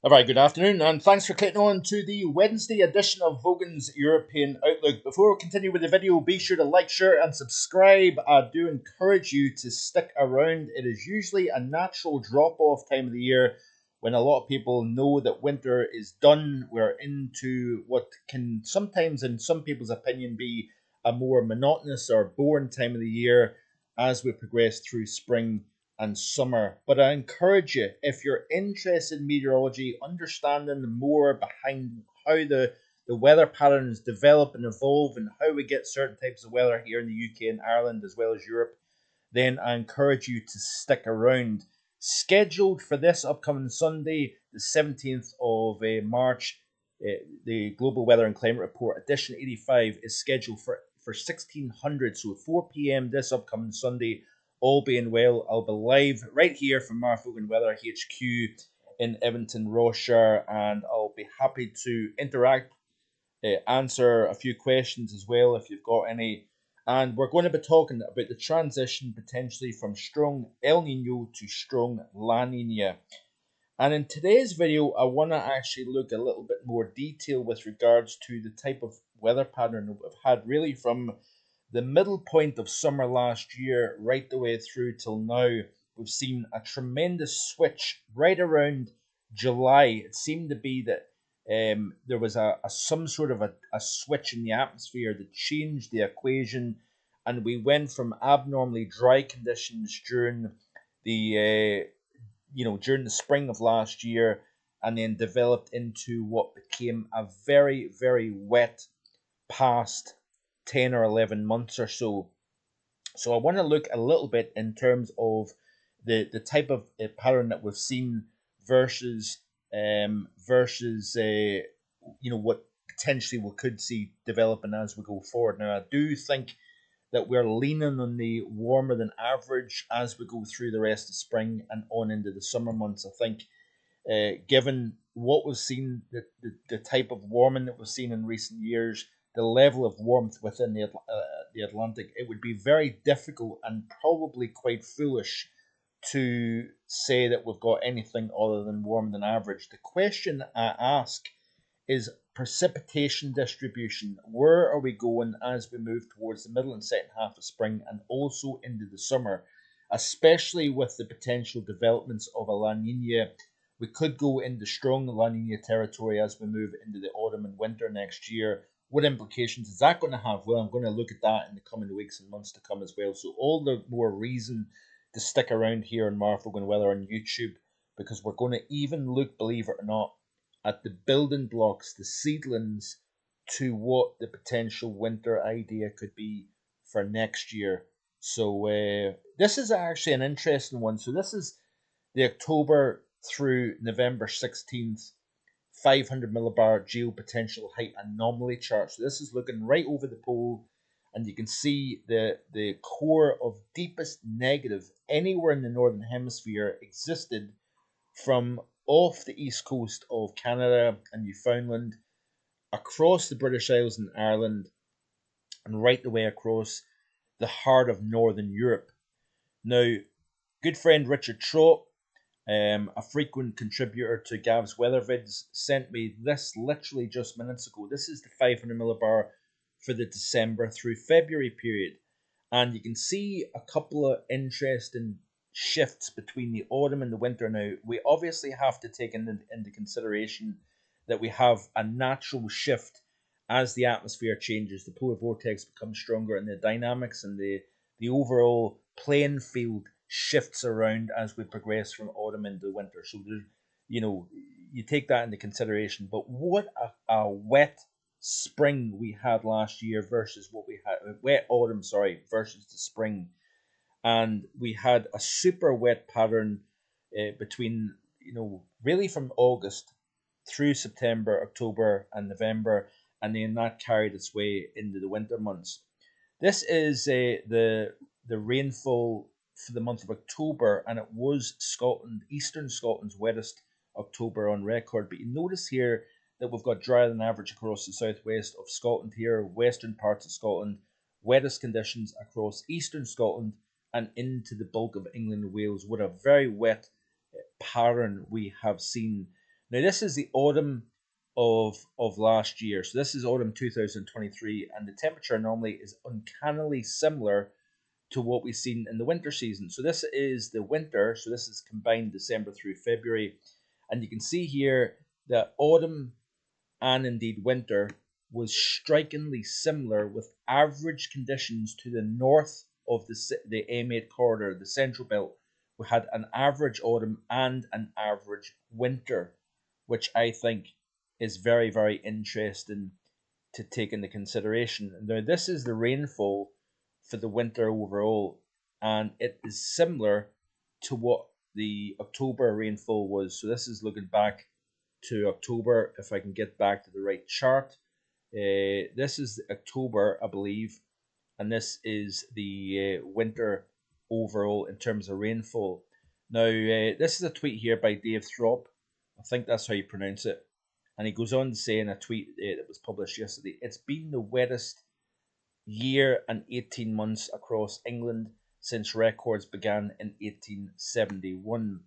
A very good afternoon, and thanks for clicking on to the Wednesday edition of Vogan's European Outlook. Before we continue with the video, be sure to like, share, and subscribe. I do encourage you to stick around. It is usually a natural drop-off time of the year when a lot of people know that winter is done. We're into what can sometimes, in some people's opinion, be a more monotonous or boring time of the year as we progress through spring and summer. But I encourage you, if you're interested in meteorology, understanding more behind how the weather patterns develop and evolve and how we get certain types of weather here in the UK and Ireland as well as Europe, then I encourage you to stick around. Scheduled for this upcoming Sunday, the 17th of March, the Global Weather and Climate Report edition 85 is scheduled for 1600, so 4 p.m. this upcoming Sunday. All being well, I'll be live right here from Marfogan Weather HQ in Edmonton, Rossshire, and I'll be happy to interact, answer a few questions as well if you've got any. And we're going to be talking about the transition potentially from strong El Nino to strong La Nina. And in today's video, I want to actually look a little bit more detail with regards to the type of weather pattern that we've had really from the middle point of summer last year right the way through till now. We've seen a tremendous switch right around July. It seemed to be that there was some sort of a switch in the atmosphere that changed the equation, and we went from abnormally dry conditions during the during the spring of last year, and then developed into what became a very, very wet past 10 or 11 months or so. So I want to look a little bit in terms of the type of pattern that we've seen versus what potentially we could see developing as we go forward. Now I do think that we're leaning on the warmer than average as we go through the rest of spring and on into the summer months. I think given what we've seen, the type of warming that we've seen in recent years, the level of warmth within the Atlantic, it would be very difficult and probably quite foolish to say that we've got anything other than warmer than average. The question I ask is precipitation distribution. Where are we going as we move towards the middle and second half of spring and also into the summer, especially with the potential developments of a La Nina? We could go into strong La Nina territory as we move into the autumn and winter next year. What implications is that going to have? Well, I'm going to look at that in the coming weeks and months to come as well. So all the more reason to stick around here on Marfogan Weather on YouTube, because we're going to even look, believe it or not, at the building blocks, the seedlings to what the potential winter idea could be for next year. So this is actually an interesting one. So this is the October through November 16th 500 millibar geopotential height anomaly chart. So this is looking right over the pole, and you can see the core of deepest negative anywhere in the northern hemisphere existed from off the east coast of Canada and Newfoundland, across the British Isles and Ireland, and right the way across the heart of Northern Europe. Now, good friend Richard Trott, a frequent contributor to Gav's Weather Vids, sent me this literally just minutes ago. This is the 500 millibar for the December through February period. And you can see a couple of interesting shifts between the autumn and the winter. Now, we obviously have to take into consideration that we have a natural shift as the atmosphere changes, the polar vortex becomes stronger, and the dynamics and the overall playing field shifts around as we progress from autumn into winter. So there's, you take that into consideration. But what a wet spring we had last year versus what we had wet autumn, versus the spring, and we had a super wet pattern between really from August through September, October, and November, and then that carried its way into the winter months. This is the rainfall for the month of October, and it was eastern Scotland's wettest October on record. But you notice here that we've got drier than average across the southwest of Scotland here, western parts of Scotland, wettest conditions across eastern Scotland and into the bulk of England and Wales. What a very wet pattern we have seen. Now this is the autumn of last year. So this is autumn 2023, and the temperature anomaly is uncannily similar to what we've seen in the winter season. So this is the winter, so this is combined December through February, and you can see here that autumn and indeed winter was strikingly similar, with average conditions to the north of the M8 corridor, the central belt. We had an average autumn and an average winter, which I think is very, very interesting to take into consideration. Now, this is the rainfall for the winter overall, and it is similar to what the October rainfall was. So this is looking back to October, if I can get back to the right chart. This is October, I believe, and this is the winter overall in terms of rainfall. Now, this is a tweet here by Dave Throp. I think that's how you pronounce it. And he goes on to say in a tweet that was published yesterday, it's been the wettest year and 18 months across England since records began in 1871.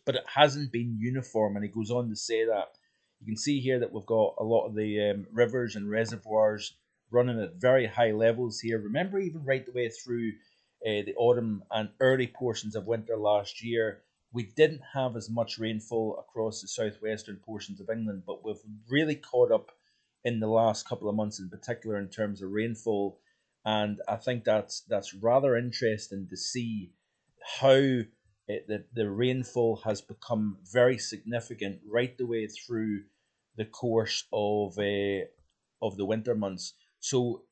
But it hasn't been uniform, and he goes on to say that. You can see here that we've got a lot of the rivers and reservoirs running at very high levels here. Remember, even right the way through the autumn and early portions of winter last year, we didn't have as much rainfall across the southwestern portions of England, but we've really caught up in the last couple of months, in particular in terms of rainfall. And I think that's rather interesting to see how the rainfall has become very significant right the way through the course of the winter months. So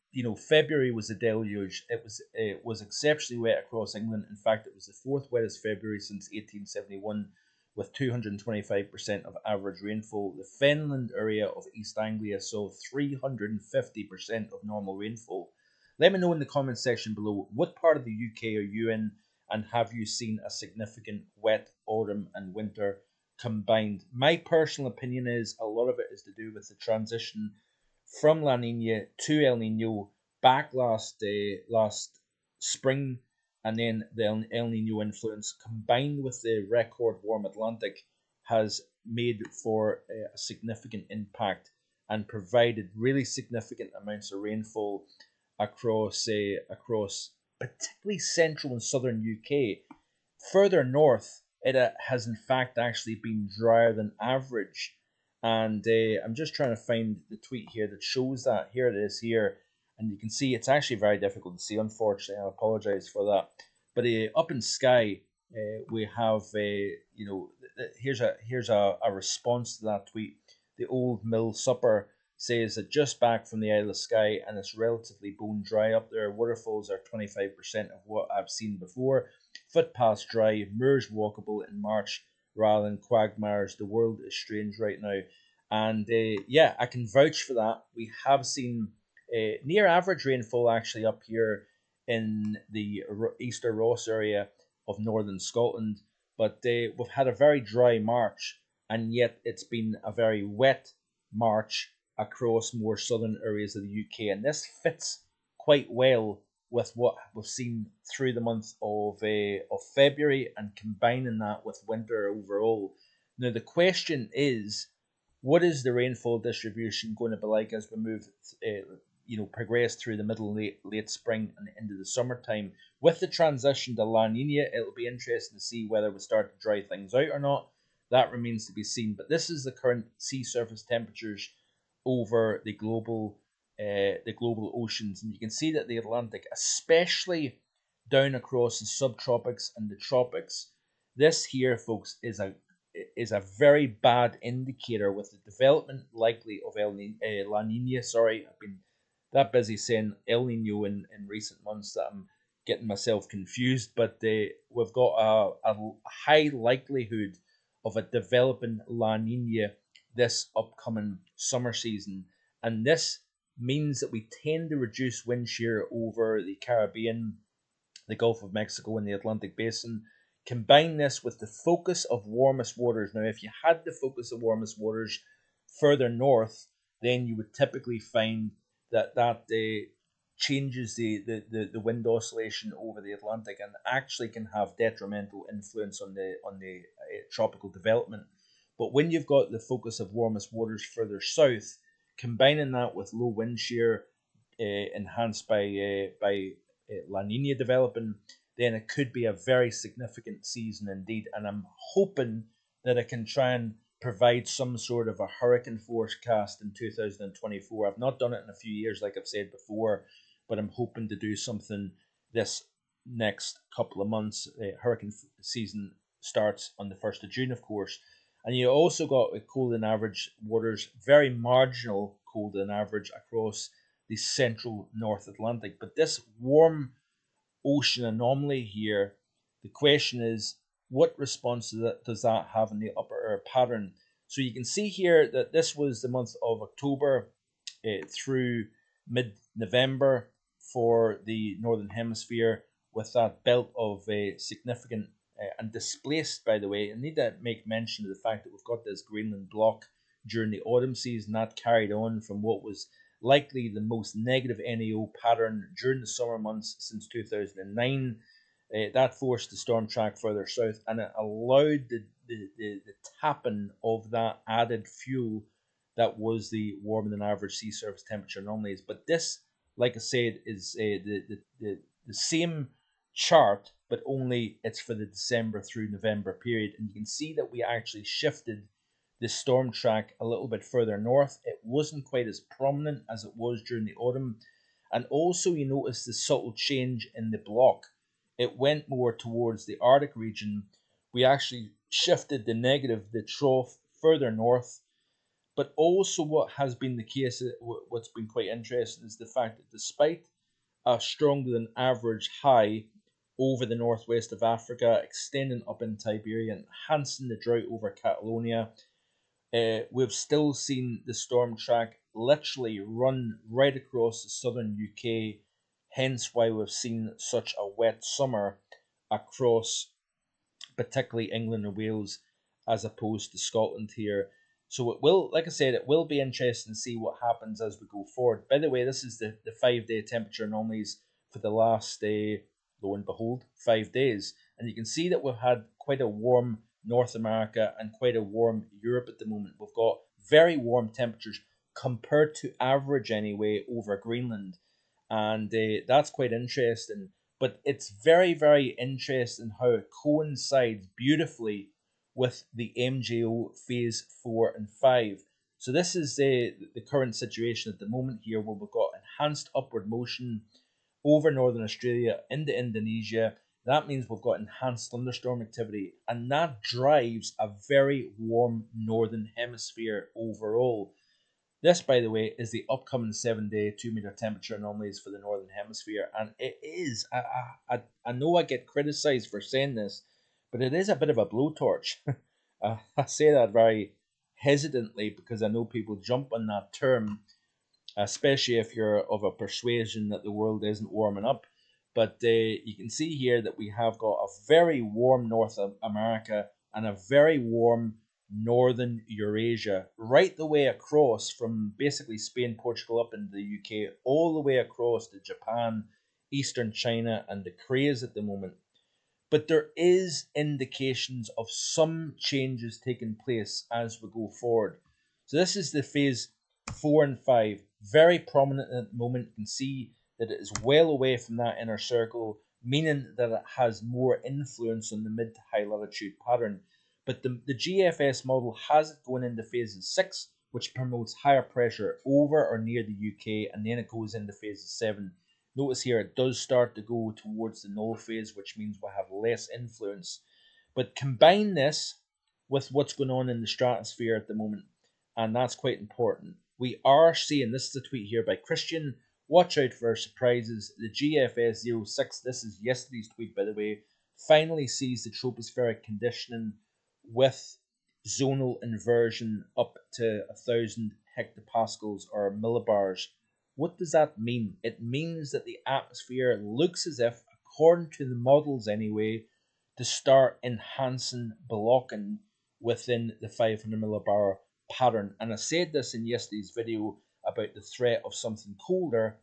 February was a deluge. It was exceptionally wet across England. In fact, it was the fourth wettest February since 1871, with 225% of average rainfall. The Fenland area of East Anglia saw 350% of normal rainfall. Let me know in the comments section below, what part of the UK are you in, and have you seen a significant wet autumn and winter combined? My personal opinion is a lot of it is to do with the transition from La Nina to El Nino back last spring, and then the El Nino influence combined with the record warm Atlantic has made for a significant impact and provided really significant amounts of rainfall across particularly central and southern UK. Further north, it has in fact actually been drier than average. And I'm just trying to find the tweet here that shows that. Here it is here. And you can see it's actually very difficult to see, unfortunately. I apologize for that. But up in Skye, we have, here's a response to that tweet. The Old Mill Supper says that just back from the Isle of Skye, and it's relatively bone dry up there. Waterfalls are 25% of what I've seen before. Footpaths dry, moors walkable in March rather than quagmires. The world is strange right now. And yeah, I can vouch for that. We have seen near average rainfall actually up here in the Easter Ross area of northern Scotland. But we've had a very dry March, and yet it's been a very wet March across more southern areas of the UK, and this fits quite well with what we've seen through the month of February, and combining that with winter overall. Now the question is, what is the rainfall distribution going to be like as we move, progress through the middle and late spring and into the summertime? With the transition to La Nina, it'll be interesting to see whether we start to dry things out or not. That remains to be seen. But this is the current sea surface temperatures over the global oceans, and you can see that the Atlantic, especially down across the subtropics and the tropics, this here, folks, is a very bad indicator with the development likely of La Nina. Sorry, I've been that busy saying El Nino in recent months that I'm getting myself confused. But we've got a high likelihood of a developing La Nina this upcoming summer season, and this means that we tend to reduce wind shear over the Caribbean, the Gulf of Mexico, and the Atlantic Basin. Combine this with the focus of warmest waters. Now, if you had the focus of warmest waters further north, then you would typically find that changes the wind oscillation over the Atlantic, and actually can have detrimental influence on the tropical development. But when you've got the focus of warmest waters further south, combining that with low wind shear enhanced by La Nina developing, then it could be a very significant season indeed. And I'm hoping that I can try and provide some sort of a hurricane forecast in 2024. I've not done it in a few years, like I've said before, but I'm hoping to do something this next couple of months. Hurricane season starts on the 1st of June, of course. And you also got a cold than average waters, very marginal cold than average across the central North Atlantic. But this warm ocean anomaly here, the question is, what response does that have in the upper air pattern? So you can see here that this was the month of October through mid-November for the Northern Hemisphere, with that belt of significant and displaced, by the way. I need to make mention of the fact that we've got this Greenland block during the autumn season that carried on from what was likely the most negative NAO pattern during the summer months since 2009. That forced the storm track further south, and it allowed the tapping of that added fuel that was the warmer than average sea surface temperature anomalies. But this, like I said, is the same chart, but only it's for the December through November period. And you can see that we actually shifted the storm track a little bit further north. It wasn't quite as prominent as it was during the autumn. And also you notice the subtle change in the block. It went more towards the Arctic region. We actually shifted the negative, the trough, further north. But also what has been the case, what's been quite interesting, is the fact that despite a stronger than average high over the northwest of Africa, extending up in Siberia, enhancing the drought over Catalonia, we've still seen the storm track literally run right across the southern UK, hence why we've seen such a wet summer across particularly England and Wales as opposed to Scotland here. So it will, like I said, it will be interesting to see what happens as we go forward. By the way, this is the 5 day temperature anomalies for the last, lo and behold, 5 days. And you can see that we've had quite a warm North America and quite a warm Europe at the moment. We've got very warm temperatures compared to average anyway over Greenland. And that's quite interesting. But it's very, very interesting how it coincides beautifully with the MJO phase 4 and 5. So this is the current situation at the moment here, where we've got enhanced upward motion over northern Australia into Indonesia. That means we've got enhanced thunderstorm activity, and that drives a very warm northern hemisphere overall. This, by the way, is the upcoming 7 day 2 meter temperature anomalies for the northern hemisphere, and it is. I know I get criticised for saying this, but it is a bit of a blowtorch. I say that very hesitantly because I know people jump on that term, especially if you're of a persuasion that the world isn't warming up. But you can see here that we have got a very warm North America and a very warm northern Eurasia, right the way across from basically Spain, Portugal, up into the UK, all the way across to Japan, eastern China, and the Koreas at the moment. But there is indications of some changes taking place as we go forward. So this is the phase 4 and 5, very prominent at the moment. You can see that it is well away from that inner circle, meaning that it has more influence on the mid to high latitude pattern. But the GFS model has it going into phase 6, which promotes higher pressure over or near the UK, and then it goes into phase 7. Notice here it does start to go towards the null phase, which means we'll have less influence. But combine this with what's going on in the stratosphere at the moment, and that's quite important. We are seeing, this is a tweet here by Christian, watch out for surprises. The GFS 06, this is yesterday's tweet by the way, finally sees the tropospheric conditioning with zonal inversion up to 1,000 hectopascals or millibars. What does that mean? It means that the atmosphere looks as if, according to the models anyway, to start enhancing blocking within the 500 millibar pattern. And I said this in yesterday's video about the threat of something colder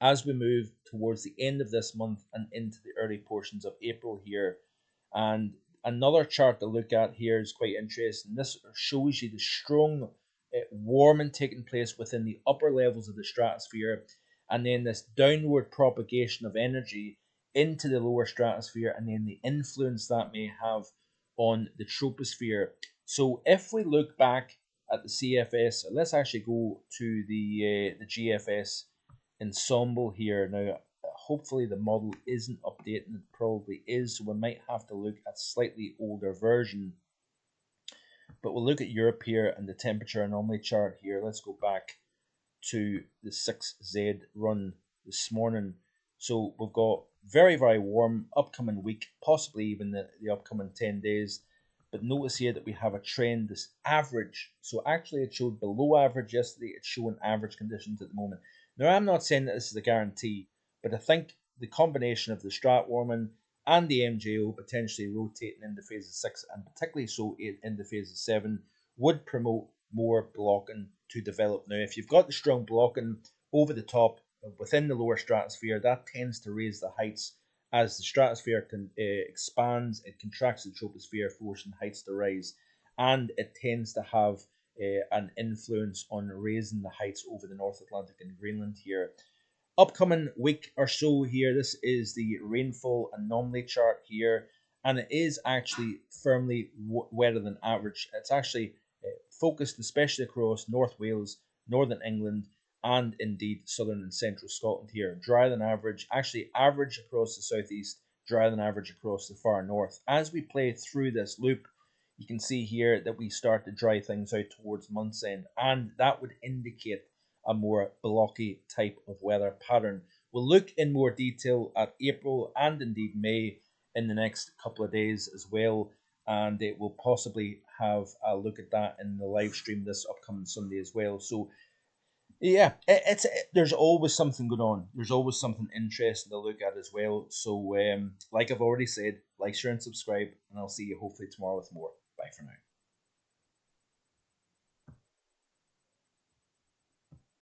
as we move towards the end of this month and into the early portions of April here. And Another chart to look at here is quite interesting. This shows you the strong warming taking place within the upper levels of the stratosphere, and then this downward propagation of energy into the lower stratosphere, and then the influence that may have on the troposphere. So if we look back at the CFS, let's actually go to the GFS ensemble here. Now, hopefully the model isn't updating. It probably is, so we might have to look at slightly older version. But we'll look at Europe here and the temperature anomaly chart here. Let's go back to the 6Z run this morning. So we've got very, very warm upcoming week, possibly even the upcoming 10 days. But notice here that we have a trend, this average. So actually it showed below average yesterday. It's showing average conditions at the moment. Now, I'm not saying that this is a guarantee, but I think the combination of the strat warming and the MJO potentially rotating into phases 6 and particularly so into phases 7 would promote more blocking to develop. Now, if you've got the strong blocking over the top within the lower stratosphere, that tends to raise the heights. As the stratosphere expands, it contracts the troposphere, forcing heights to rise, and it tends to have an influence on raising the heights over the North Atlantic and Greenland here. Upcoming week or so here, this is the rainfall anomaly chart here, and it is actually firmly wetter than average. It's actually focused especially across North Wales, Northern England, and indeed southern and central Scotland here. Drier than average, actually average across the southeast, drier than average across the far north. As we play through this loop, you can see here that we start to dry things out towards month's end, and that would indicate a more blocky type of weather pattern. We'll look in more detail at April and indeed May in the next couple of days as well, and it will possibly have a look at that in the live stream this upcoming Sunday as well. So yeah, there's always something going on. There's always something interesting to look at as well. So like I've already said, like, share, and subscribe, and I'll see you hopefully tomorrow with more. Bye for now.